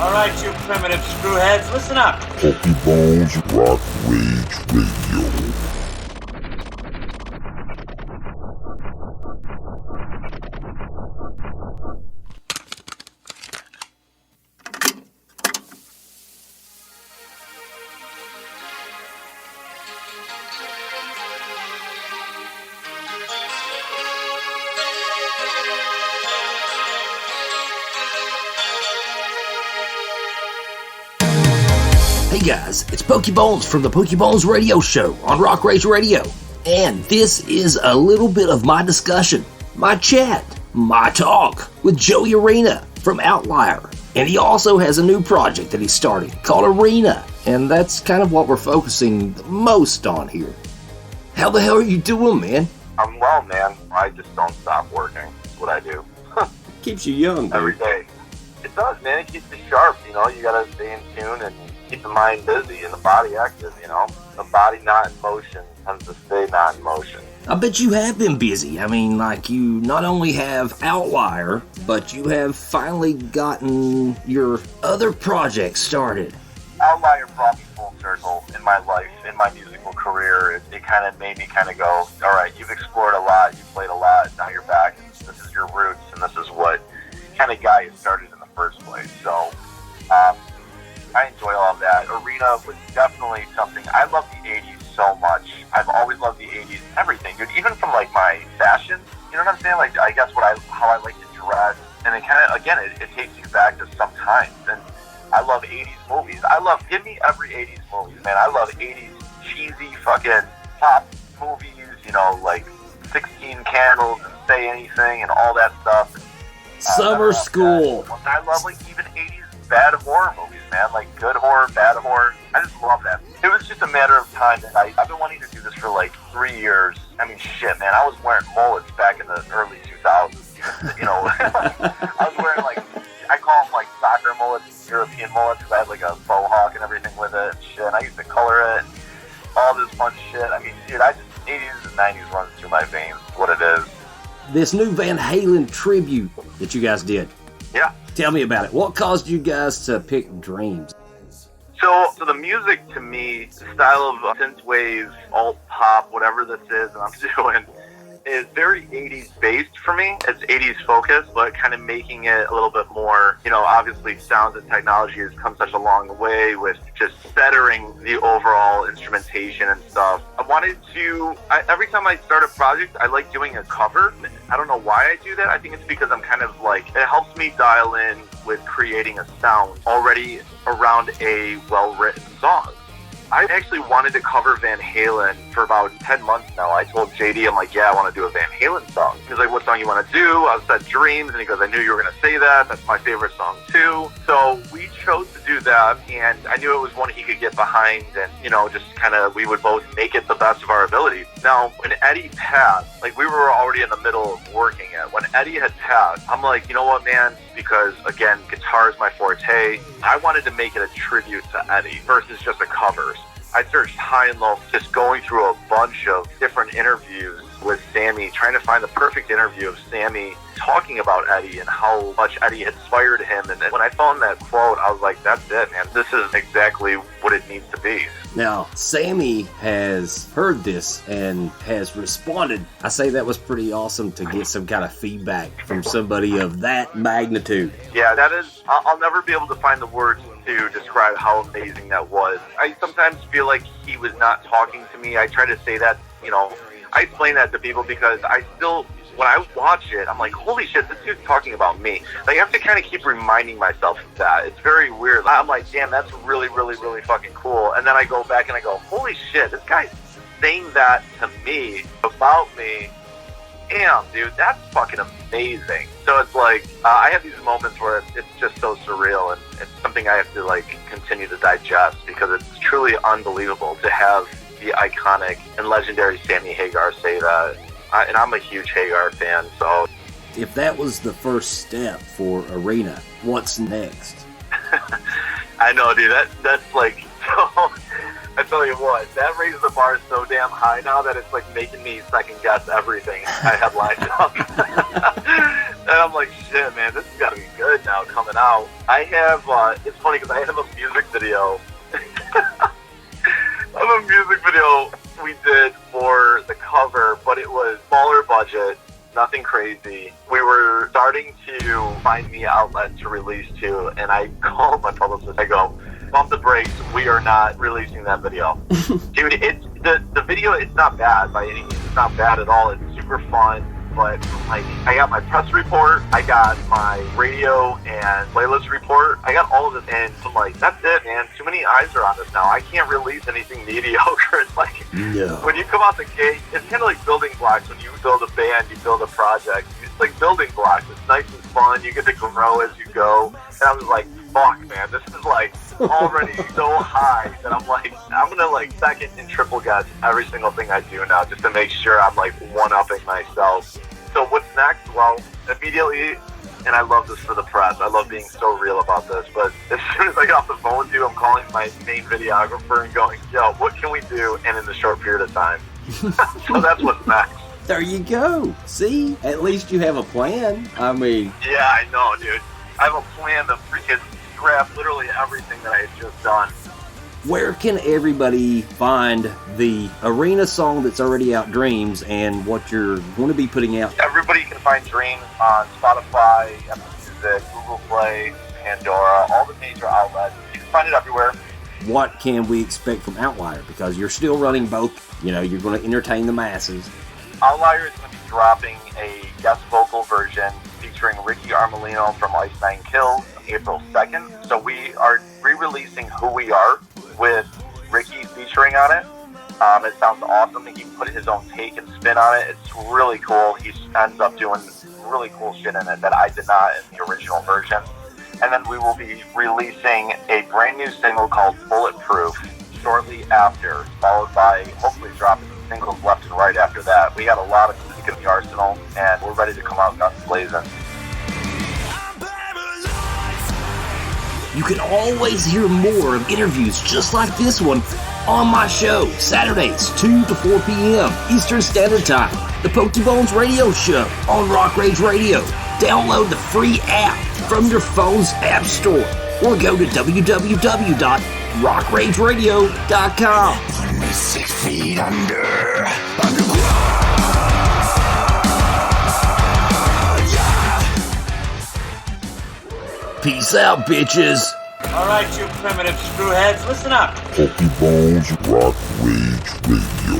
All right, you primitive screwheads, listen up. Pokey Bones Rock Rage Radio. Hey guys, it's Pokey Bones from the Pokey Bones Radio Show on Rock Rage Radio. And this is a little bit of my discussion, my chat, my talk with Joey Arena from Ovtlier. And he also has a new project that he started called Arena. And that's kind of what we're focusing the most on here. How the hell are you doing, man? I'm well, man. I just don't stop working. That's what I do. Keeps you young, dude. Every day. It does, man. It keeps you sharp, you know. You gotta stay in tune and keep the mind busy and the body active, you know. The body not in motion tends to stay not in motion. I bet you have been busy. I mean, like, you not only have Ovtlier, but you have finally gotten your other project started. Ovtlier brought me full circle in my life, in my musical career. It kind of made me kind of go, all right, you've explored a lot, you've played a lot, now you're back, and this is your roots, and this is what kind of got you started in the first place. So, I enjoy all of that. Arena was definitely something. I love the 80s so much. I've always loved the 80s. Everything, dude. Even from like my fashion, you know what I'm saying? Like, I guess how I like to dress. And it kind of, again, it takes you back to some times. And I love 80s movies. Give me every 80s movie, man. I love 80s cheesy fucking pop movies, you know, like 16 Candles and Say Anything and all that stuff. Summer School. And I love like even 80s bad horror movies, man. Like good horror, bad horror. I just love that. It was just a matter of time that I've been wanting to do this for like 3 years. I mean, shit, man. I was wearing mullets back in the early 2000s. You know, I was wearing like, I call them like soccer mullets, European mullets, because I had like a faux hawk and everything with it and shit. And I used to color it, all this fun shit. I mean, dude, 80s and 90s runs through my veins. It's what it is. This new Van Halen tribute that you guys did. Yeah. Tell me about it. What caused you guys to pick Dreams? So the music to me, the style of synthwave, alt pop, whatever this is that I'm doing, is very 80s based for me. It's 80s focused, but kind of making it a little bit more, you know, obviously sounds and technology has come such a long way with just bettering the overall instrumentation and stuff. I wanted to, every time I start a project, I like doing a cover. I don't know why I do that. I think it's because I'm kind of like, it helps me dial in with creating a sound already around a well-written song. I actually wanted to cover Van Halen for about 10 months now. I told JD, I'm like, yeah, I want to do a Van Halen song. He's like, what song you want to do? I said Dreams, and he goes, I knew you were going to say that. That's my favorite song too. So we chose to do that, and I knew it was one he could get behind, and, you know, just kind of, we would both make it the best of our ability. Now, when Eddie passed, like, we were already in the middle of working it. When Eddie had passed, I'm like, you know what, man? Because, again, guitar is my forte. I wanted to make it a tribute to Eddie versus just a cover. I searched high and low, just going through a bunch of different interviews with Sammy, trying to find the perfect interview of Sammy talking about Eddie and how much Eddie had inspired him. And when I found that quote, I was like, that's it, man. This is exactly what it needs to be. Now, Sammy has heard this and has responded. I say that was pretty awesome to get some kind of feedback from somebody of that magnitude. Yeah, that is, I'll never be able to find the words to describe how amazing that was. I sometimes feel like he was not talking to me. I try to say that, you know, I explain that to people because I still, when I watch it, I'm like, holy shit, this dude's talking about me. Like, I have to kind of keep reminding myself of that. It's very weird. I'm like, damn, that's really, really, really fucking cool. And then I go back and I go, holy shit, this guy's saying that to me, about me. Damn, dude, that's fucking amazing. So it's like, I have these moments where it's just so surreal, and it's something I have to, like, continue to digest because it's truly unbelievable to have the iconic and legendary Sammy Hagar say that. And I'm a huge Hagar fan, so. If that was the first step for Arena, what's next? I know, dude, that's like, so, I tell you what, that raises the bar so damn high now that it's like making me second guess everything I have lined up. And I'm like, shit, man, this has got to be good now, coming out. I have, it's funny because I have a music video. I have a music video we did for the cover, but it was smaller budget, nothing crazy. We were starting to find the outlet to release to, and I called my publicist. I go, bump the brakes, we are not releasing that video. Dude, it's the video, it's not bad by any means. It's not bad at all. It's super fun. But like, I got my press report, I got my radio and playlist report, I got all of this, and I'm like, that's it, man. Too many eyes are on this now. I can't release anything mediocre. It's like, when you come out the gate, it's kind of like building blocks. When you build a band, you build a project. It's like building blocks. It's nice and fun. You get to grow as you go. And I was like, fuck, man, this is like already so high that I'm like, I'm going to like second and triple guess every single thing I do now just to make sure I'm like one-upping myself. So what's next? Well, immediately, and I love this for the press, I love being so real about this, but as soon as I get off the phone with you, I'm calling my main videographer and going, yo, what can we do and in a short period of time? So that's what's next. There you go. See? At least you have a plan. I mean... Yeah, I know, dude. I have a plan to freaking scrap literally everything that I had just done. Where can everybody find the arena song that's already out, Dreams, and what you're going to be putting out? Everybody can find Dreams on Spotify, Apple Music, Google Play, Pandora, all the major outlets. You can find it everywhere. What can we expect from Ovtlier? Because you're still running both. You know, you're going to entertain the masses. Ovtlier is going to be dropping a guest vocal version featuring Ricky Armelino from Ice Nine Kills April 2nd. So we are re-releasing Who We Are with Ricky featuring on it. It sounds awesome. He put his own take and spin on it. It's really cool. He ends up doing really cool shit in it that I did not in the original version. And then we will be releasing a brand new single called Bulletproof shortly after, followed by hopefully dropping singles left and right after that. We got a lot of music in the arsenal, and we're ready to come out guns blazing. You can always hear more of interviews just like this one on my show, Saturdays, 2 to 4 p.m. Eastern Standard Time. The Pokey Radio Show on Rock Rage Radio. Download the free app from your phone's app store or go to www.rockrageradio.com. 6 feet underground. Peace out, bitches. All right, you primitive screwheads, listen up. Pokey Rock Rage Radio.